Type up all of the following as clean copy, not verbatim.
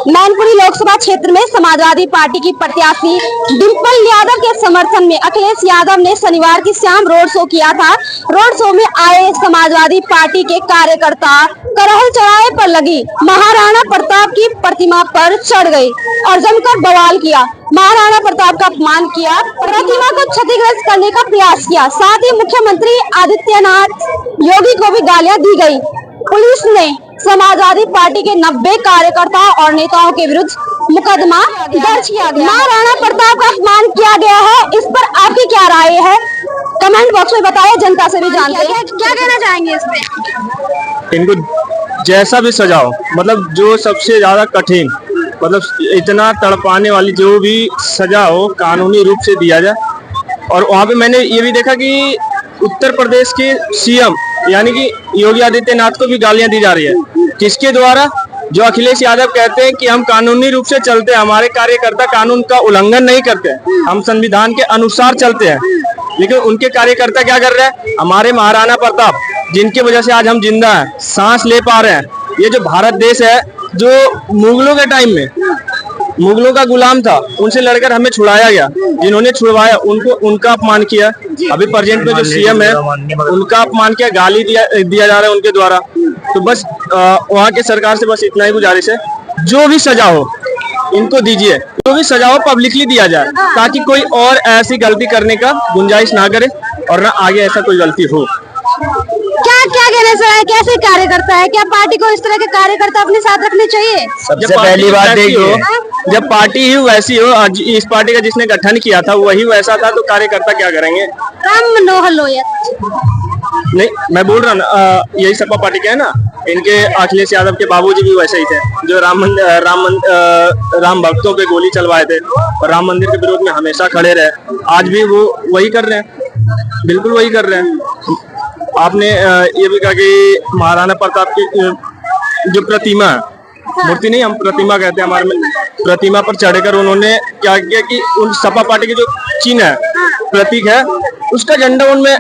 मैनपुरी लोकसभा क्षेत्र में समाजवादी पार्टी की प्रत्याशी डिंपल यादव के समर्थन में अखिलेश यादव ने शनिवार की शाम रोड शो किया था। रोड शो में आए समाजवादी पार्टी के कार्यकर्ता करहल चौराहे पर लगी महाराणा प्रताप की प्रतिमा पर चढ़ गए और जमकर बवाल किया। महाराणा प्रताप का अपमान किया, प्रतिमा को क्षतिग्रस्त करने का प्रयास किया। साथ ही मुख्यमंत्री आदित्यनाथ योगी को भी गालियां दी गई। पुलिस ने समाजवादी पार्टी के 90 कार्यकर्ताओं और नेताओं के विरुद्ध मुकदमा दर्ज किया गया। महाराणा प्रताप का अपमान किया गया है, इस पर आपकी क्या राय है? कमेंट बॉक्स में बताइए, जनता से भी जानते हैं। क्या कहना चाहेंगे इस पे? इनको जैसा भी सजाओ, मतलब जो सबसे ज्यादा कठिन, मतलब इतना तड़पाने वाली जो भी सजा हो कानूनी रूप से दिया जाए। और वहाँ पे मैंने ये भी देखा कि उत्तर प्रदेश के सीएम यानी कि योगी आदित्यनाथ को भी गालियां दी जा रही है, किसके द्वारा? जो अखिलेश यादव कहते हैं कि हम कानूनी रूप से चलते हैं, हमारे कार्यकर्ता कानून का उल्लंघन नहीं करते, हम संविधान के अनुसार चलते हैं। लेकिन उनके कार्यकर्ता क्या कर रहे हैं? हमारे महाराणा प्रताप, जिनकी वजह से आज हम जिंदा हैं, सांस ले पा रहे हैं, ये जो भारत देश है जो मुगलों के टाइम में मुगलों का गुलाम था, उनसे लड़कर हमें छुड़ाया गया, जिन्होंने छुड़वाया उनको उनका अपमान किया। अभी प्रेजेंट में जो सीएम है उनका अपमान किया, गाली दिया जा रहा है उनके द्वारा। तो बस वहाँ के सरकार से बस इतना ही गुजारिश है, जो भी सजा हो इनको दीजिए, जो भी सजा हो पब्लिकली दिया जाए, ताकि कोई और ऐसी गलती करने का गुंजाइश ना करे और ना आगे ऐसा कोई गलती हो। क्या कहना चाहिए? कैसे कार्यकर्ता है? क्या पार्टी को इस तरह के कार्यकर्ता अपने साथ रखने चाहिए? सबसे पहली बात देखिए, जब पार्टी ही वैसी हो, इस पार्टी का जिसने गठन किया था वही वैसा था, तो कार्यकर्ता क्या करेंगे? राम मनोहर लोहिया नहीं, मैं बोल रहा हूँ ना, यही सपा पार्टी के है ना, इनके अखिलेश यादव के बाबूजी भी वैसे ही थे, जो राम भक्तों पे गोली चलवाए थे और राम मंदिर के विरोध में हमेशा खड़े रहे। आज भी वो वही कर रहे हैं, बिल्कुल वही कर रहे हैं। आपने ये भी कहा कि महाराणा प्रताप की जो प्रतिमा है, मूर्ति नहीं हम प्रतिमा कहते हैं हमारे में, प्रतिमा पर चढ़कर उन्होंने क्या किया कि उन सपा पार्टी की जो चिन्ह है, प्रतीक है, उसका झंडा उनमें,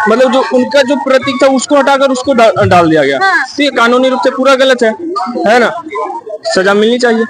मतलब जो उनका जो प्रतीक था उसको हटाकर उसको डाल दिया गया। तो ये कानूनी रूप से पूरा गलत है ना? सजा मिलनी चाहिए।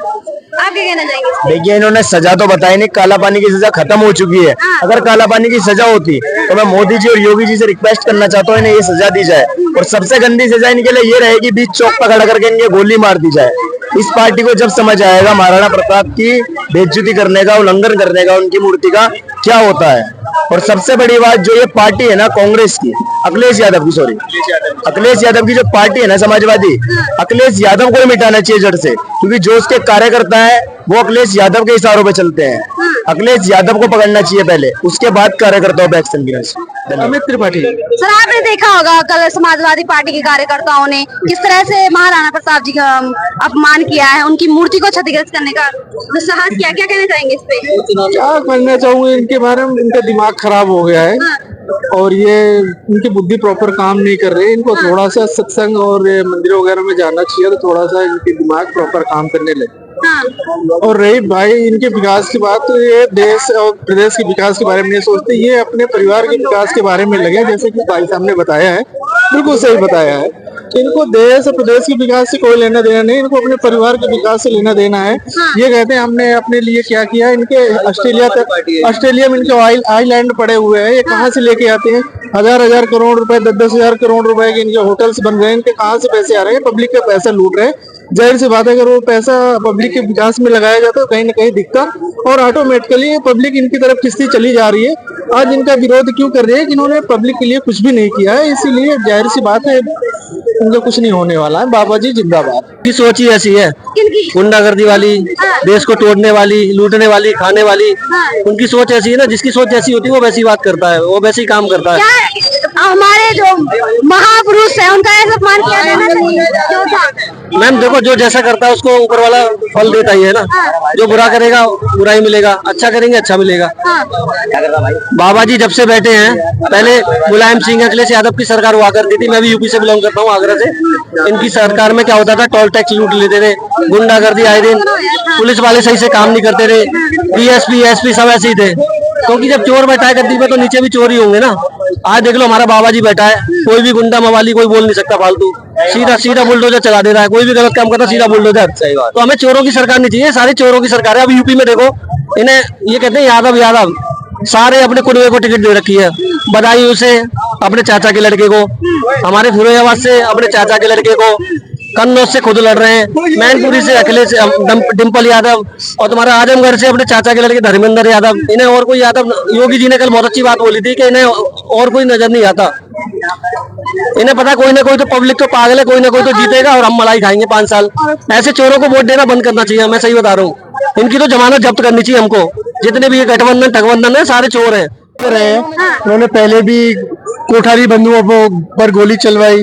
आप क्या कहना चाहेंगे? देखिए, इन्होंने सजा तो बताई नहीं, काला पानी की सजा खत्म हो चुकी है। अगर काला पानी की सजा होती तो मैं मोदी जी और योगी जी से रिक्वेस्ट करना चाहता हूँ, इन्हें ये सजा दी जाए। और सबसे गंदी सजा इनके लिए ये रहेगी, बीच चौक पर खड़ा करके इनके गोली मार दी जाए। इस पार्टी को जब समझ आएगा महाराणा प्रताप की बेइज्जती करने का, उल्लंघन करने का उनकी मूर्ति का क्या होता है। और सबसे बड़ी बात, जो ये पार्टी है ना कांग्रेस की, अखिलेश यादव की जो पार्टी है ना समाजवादी, अखिलेश यादव को ही मिटाना चाहिए जड़ से, क्योंकि जो उसके कार्यकर्ता है वो अखिलेश यादव के इशारों पे चलते हैं। अखिलेश यादव को पकड़ना चाहिए पहले, उसके बाद कार्यकर्ताओं पे एक्शन लेना चाहिए। अमित त्रिपाठी सर, आपने देखा होगा कल समाजवादी पार्टी के कार्यकर्ताओं ने किस तरह से महाराणा प्रताप जी का अपमान किया है, उनकी मूर्ति को क्षतिग्रस्त करने का दुस्साहस किया। क्या कहना चाहेंगे इस पे? क्या कहना चाहूंगा, इनके बारे में इनका दिमाग खराब हो गया है और ये इनकी बुद्धि प्रॉपर काम नहीं कर रही। इनको थोड़ा सा सत्संग और मंदिरों वगैरह में जाना चाहिए, तो थोड़ा सा इनके दिमाग प्रॉपर काम करने लगे। और रही भाई इनके विकास की बात, तो ये देश और प्रदेश के विकास के बारे में नहीं सोचते, ये अपने परिवार के विकास के बारे में लगे। जैसे कि भाई साहब ने बताया है, बिल्कुल सही बताया है। इनको देश और प्रदेश के विकास से कोई लेना देना नहीं, इनको अपने परिवार के विकास से लेना देना है। ये कहते हैं हमने अपने लिए क्या किया। इनके ऑस्ट्रेलिया में इनके आइलैंड पड़े हुए हैं, ये कहाँ से लेके आते हैं? हजार करोड़ रुपए, 10,000 करोड़ रुपए के इनके होटल्स बन रहे हैं। इनके कहाँ से पैसे आ रहे हैं? पब्लिक का पैसा लूट रहे हैं। जाहिर सी बात है, अगर वो पैसा पब्लिक के विकास में लगाया जाता है कहीं ना कहीं दिखता, और ऑटोमेटिकली पब्लिक इनकी तरफ खिंचती चली जा रही है। आज इनका विरोध क्यों कर रही है? जिन्होंने पब्लिक के लिए कुछ भी नहीं किया है, इसीलिए जाहिर सी बात है उनको कुछ नहीं होने वाला है। बाबा जी जिंदाबाद की सोच ही ऐसी है, गुंडागर्दी वाली, देश को तोड़ने वाली, लूटने वाली, खाने वाली। उनकी सोच ऐसी है ना, जिसकी सोच ऐसी होती है वो वैसी बात करता है, वो वैसे ही काम करता है। हमारे जो महापुरुष है उनका ऐसा अपमान किया जाना चाहिए। मैम देखो, जो जैसा करता है उसको ऊपर वाला फल देता ही है ना। जो बुरा करेगा बुरा ही मिलेगा, अच्छा करेंगे अच्छा मिलेगा। बाबा जी जब से बैठे हैं, पहले मुलायम सिंह अखिलेश यादव की सरकार हुआ करती थी, मैं भी यूपी से बिलोंग करता हूँ, आगरा से। इनकी सरकार में क्या होता था? टोल टैक्स लूट लेते थे, गुंडागर्दी आए दिन, पुलिस वाले सही से काम नहीं करते थे, डीएसपी एसपी सब ऐसे ही थे। क्योंकि जब चोर बैठा है गद्दी पे तो नीचे भी चोर ही होंगे ना। आज देख लो हमारा बाबा जी बैठा है, कोई भी गुंडा मवाली कोई बोल नहीं सकता फालतू, सीधा सीधा बुलडोजर चला दे रहा है, कोई भी गलत काम करता है सीधा बुलडोजर। तो हमें चोरों की सरकार नहीं चाहिए, सारी चोरों की सरकार है। अब यूपी में देखो, इन्हें ये कहते हैं यादव यादव, सारे अपने कुनबे को टिकट दे रखी है। बदायूं से अपने चाचा के लड़के को, हमारे फिरोजाबाद से अपने चाचा के लड़के को, कन्नौज से खुद लड़ रहे हैं, मैनपुरी से अखिलेश डिंपल यादव, और तुम्हारा आजमगढ़ से अपने चाचा के लड़के धर्मेंद्र यादव। इन्हें और कोई यादव, योगी जी ने कल बहुत अच्छी बात बोली थी कि इन्हें और कोई नजर नहीं आता। इन्हें पता कोई ना कोई तो पब्लिक तो पागल है, कोई ना कोई तो जीतेगा और हम मलाई खाएंगे 5 साल। ऐसे चोरों को वोट देना बंद करना चाहिए, मैं सही बता रहा हूँ। इनकी तो जमानत जब्त करनी चाहिए हमको। जितने भी ये गठबंधन ठगबंधन है सारे चोर हैं। उन्होंने पहले भी कोठारी बंधुओं पर गोली चलवाई,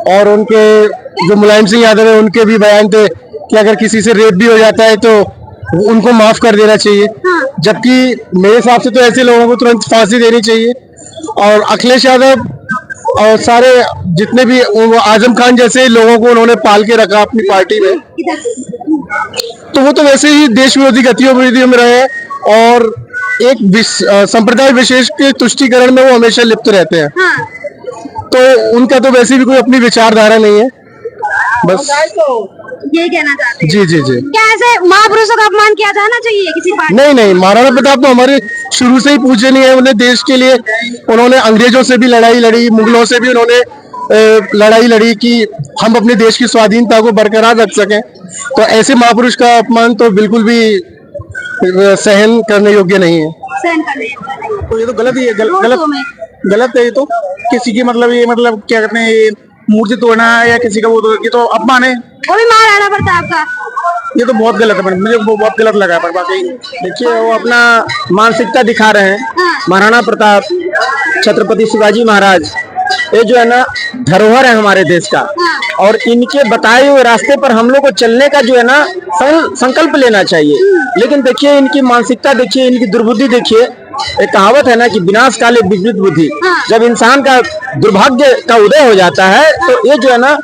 और उनके जो मुलायम सिंह यादव है उनके भी बयान थे कि अगर किसी से रेप भी हो जाता है तो उनको माफ कर देना चाहिए। जबकि मेरे हिसाब से तो ऐसे लोगों को तुरंत फांसी देनी चाहिए। और अखिलेश यादव और सारे जितने भी आजम खान जैसे लोगों को उन्होंने पाल के रखा अपनी पार्टी में, तो वो तो वैसे ही देश विरोधी गतिविधियों में रहे और एक संप्रदाय विशेष के तुष्टीकरण में वो हमेशा लिप्त रहते हैं। तो उनका तो वैसे भी कोई अपनी विचारधारा नहीं है। बस यही कहना चाहते हैं। जी जी जी। क्या ऐसे महापुरुषों का अपमान किया जाना चाहिए किसी पार्टी? नहीं नहीं, महाराणा प्रताप तो हमारे शुरू से ही पूजनीय है। उन्हें देश के लिए उन्होंने अंग्रेजों से भी लड़ाई लड़ी, मुगलों से भी उन्होंने लड़ाई लड़ी कि हम अपने देश की स्वाधीनता को बरकरार रख सकें। तो ऐसे महापुरुष का अपमान तो बिल्कुल भी सहन करने योग्य नहीं है। सहन करने तो ये तो गलत ही है, गलत है ये तो। किसी की मतलब ये मतलब क्या कहते हैं, मूर्ति तोड़ना या किसी का वो तो, ये तो अपमान है। वो भी महाराणा प्रताप का। ये तो बहुत गलत है, मुझे वो बहुत गलत लगा। पर बाकी देखिए वो अपना मानसिकता दिखा रहे हैं। महाराणा प्रताप, छत्रपति शिवाजी महाराज, ये जो है ना धरोहर है हमारे देश का, और इनके बताए हुए रास्ते पर हम लोग को चलने का जो है ना संकल्प लेना चाहिए। लेकिन देखिए इनकी मानसिकता देखिए, इनकी दुर्बुद्धि देखिए। एक कहावत है ना कि विनाश काले विपरीत बुद्धि। जब इंसान का दुर्भाग्य का उदय हो जाता है तो ये जो है ना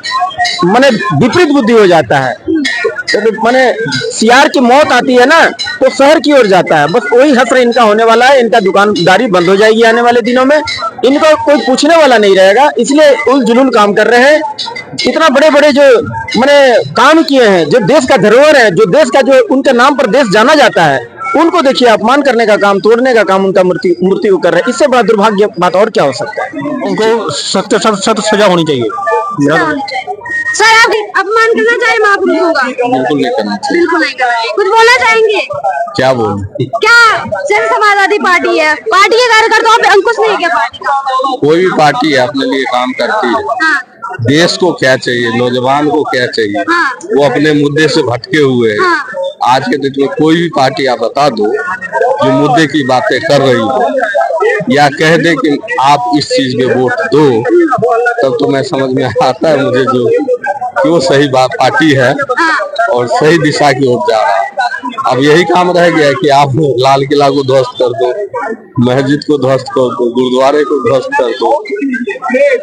माने विपरीत बुद्धि हो जाता है। तो माने सियार की मौत आती है ना तो शहर की ओर जाता है। बस वही हश्र इनका होने वाला है। इनका दुकानदारी बंद हो जाएगी आने वाले दिनों में, इनको कोई पूछने वाला नहीं रहेगा। इसलिए उल जुलूल काम कर रहे हैं। इतना बड़े बड़े जो माने काम किए हैं, जो देश का धरोहर है, जो देश का जो उनके नाम पर देश जाना जाता है, उनको देखिए अपमान करने का काम, तोड़ने का काम उनका मूर्ति को कर रहे हैं। इससे बड़ा दुर्भाग्य बात और क्या हो सकता है। उनको सख्त सजा होनी चाहिए। सर आप अपमान करना चाहिए महापुरुषों का? बिल्कुल नहीं करना चाहिए। बिल्कुल नहीं करना चाहिए। कुछ बोलना चाहेंगे? क्या बोलूं? क्या जन समाजवादी पार्टी है, पार्टी के कार्यकर्ताओं पे अंकुश नहीं है क्या पार्टी का? कोई भी पार्टी है अपने लिए काम करती है। देश को क्या चाहिए, नौजवान को क्या चाहिए, वो अपने मुद्दे से भटके हुए हैं। आज के डेट में कोई भी पार्टी आप बता दो जो मुद्दे की बातें कर रही हो या कह दे कि आप इस चीज में वोट दो, तब तो मैं समझ में आता है मुझे जो कि वो सही बात पार्टी है और सही दिशा की ओर जा रहा है। अब यही काम रह गया कि आप लाल किला को ध्वस्त कर दो, मस्जिद को ध्वस्त कर दो, गुरुद्वारे को ध्वस्त कर दो,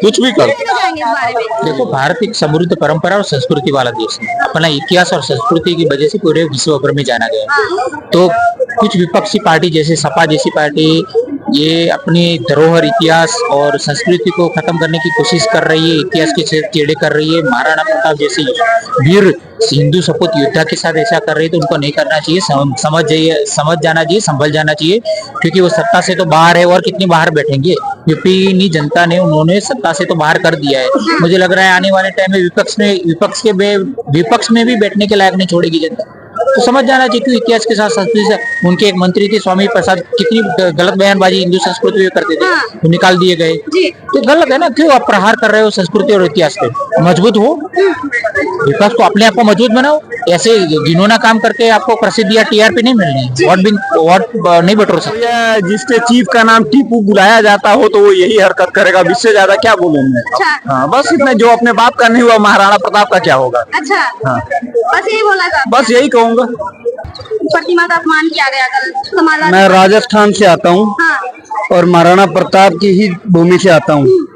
कुछ भी कर दो। देखो भारत एक समृद्ध परंपरा और संस्कृति वाला देश है। अपना इतिहास और संस्कृति की वजह से पूरे विश्व भर में जाना गया। तो कुछ विपक्षी पार्टी जैसे सपा जैसी पार्टी ये अपनी धरोहर, इतिहास और संस्कृति को खत्म करने की कोशिश कर रही है, इतिहास के टेढ़े कर रही है। महाराणा प्रताप जैसे वीर हिंदू सपूत योद्धा के साथ ऐसा कर रही है तो उनको नहीं करना चाहिए। समझ जाना चाहिए, संभल जाना चाहिए, क्योंकि वो सत्ता से तो बाहर है और कितनी बाहर बैठेंगे। यूपी जनता ने उन्होंने सत्ता से तो बाहर कर दिया है। मुझे लग रहा है आने वाले टाइम में विपक्ष में भी बैठने के लायक नहीं छोड़ेगी जनता। तो समझ जाना चाहिए कि इतिहास के साथ संस्कृति से। उनके एक मंत्री थे स्वामी प्रसाद, कितनी गलत बयानबाजी हिंदू संस्कृति में करते थे, तो निकाल दिए गए। तो गलत है ना, क्यों आप प्रहार कर रहे हो संस्कृति और इतिहास पे? मजबूत हो, विपक्ष को अपने आप को मजबूत बनाओ। ऐसे घिनौना काम करके आपको प्रसिद्धि या टीआरपी नहीं मिलनी, वोट नहीं बटोर सकते। जिसके चीफ का नाम टीपू बुलाया जाता हो तो वो यही हरकत करेगा, इससे ज्यादा क्या बोलेंगे। हाँ बस इतना, जो अपने बाप का नहीं हुआ महाराणा प्रताप का क्या होगा। अच्छा हाँ, बस यही बोला था। बस यही कहूँगा। प्रतिमा का अपमान किया गया कल समाजवादी। मैं राजस्थान से आता हूँ और महाराणा प्रताप की ही भूमि से आता हूँ।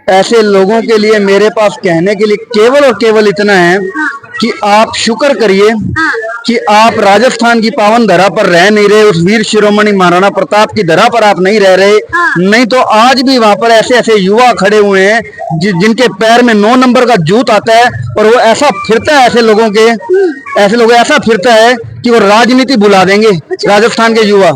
ऐसे लोगों के लिए मेरे पास कहने के लिए केवल और केवल इतना है कि आप शुक्र करिए कि आप राजस्थान की पावन धरा पर रह नहीं रहे, उस वीर शिरोमणि महाराणा प्रताप की धरा पर आप नहीं रह रहे, नहीं तो आज भी वहां पर ऐसे ऐसे युवा खड़े हुए हैं जिनके पैर में 9 नंबर का जूत आता है और वो ऐसा फिरता है, ऐसे लोग ऐसा फिरता है कि वो राजनीति भुला देंगे राजस्थान के युवा।